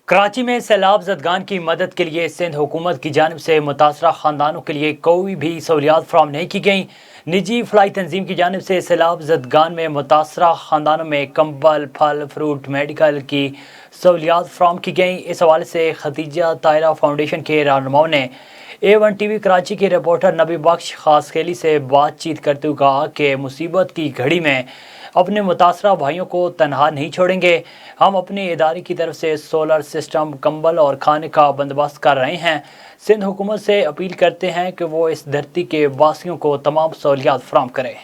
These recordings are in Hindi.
कराची में सैलाब ज़दगान की मदद के लिए सिंध हुकूमत की जानिब से मुतासरा ख़ानदानों के लिए कोई भी सहूलियात फराहम नहीं की गई। निजी फलाई तंजीम की जानिब से सैलाब ज़दगान में मुतासरा ख़ानदानों में कंबल, फल फ्रूट, मेडिकल की सहूलियात फराहम की गई। इस हवाले से खदीजा तायरा फाउंडेशन के रहनुमाओं ने A1 TV कराची के रिपोर्टर नबी बख्श खासखेली से बातचीत करते हुए कहा कि मुसीबत की घड़ी में अपने मुतासरा भाइयों को तनहा नहीं छोड़ेंगे। हम अपने इदारे की तरफ से सोलर सिस्टम, कंबल और खाने का बंदोबस्त कर रहे हैं। सिंध हुकूमत से अपील करते हैं कि वो इस धरती के वासियों को तमाम सहूलियात फराहम करें।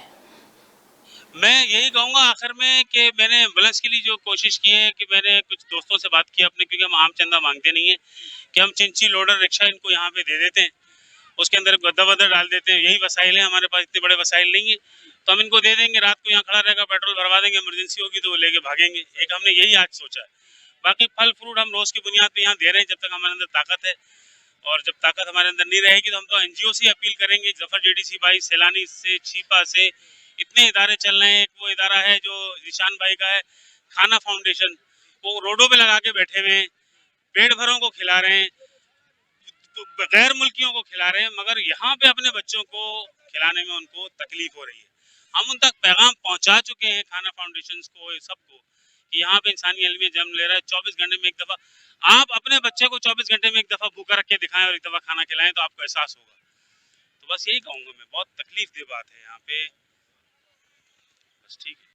मैं यही कहूँगा आखिर में कि मैंने एम्बुलेंस के लिए जो कोशिश की है कि मैंने कुछ दोस्तों से बात की अपने, क्योंकि हम आम चंदा मांगते नहीं है कि हम चिंची लोडर रिक्शा इनको यहाँ पे दे देते हैं, उसके अंदर गद्दा वद्दा डाल देते हैं। यही वसाइल है हमारे पास, इतने बड़े वसाइल नहीं है, तो हम इनको दे देंगे, रात को यहाँ खड़ा रहेगा, पेट्रोल भरवा देंगे, इमरजेंसी होगी तो वो लेके भागेंगे। एक हमने यही आज सोचा है। बाकी फल फ्रूट हम रोज की बुनियाद पर यहाँ दे रहे हैं जब तक हमारे अंदर ताकत है, और जब ताकत हमारे अंदर नहीं रहेगी तो हम तो NGO से अपील करेंगे, जफर JDC भाई, सैलानी से, छिपा से, इतने इदारे चल रहे हैं। एक वो इदारा है जो निशान भाई का है, खाना फाउंडेशन, वो रोडों पे लगा के बैठे हुए हैं, पेट भरों को खिला रहे हैं, तो गैर मुल्कियों को खिला रहे हैं, मगर यहाँ पे अपने बच्चों को खिलाने में उनको तकलीफ हो रही है। हम उन तक पैगाम पहुंचा चुके हैं, खाना फाउंडेशन को, सबको, कि यहाँ पे इंसानी अलमिया जन्म ले रहा है। 24 घंटे में एक दफा आप अपने बच्चे को 24 घंटे में एक दफा भूखा रख के दिखाएं और एक दफा खाना खिलाएं तो आपको एहसास होगा। तो बस यही कहूंगा मैं, बहुत तकलीफ दे बात है यहाँ पे। बस ठीक है।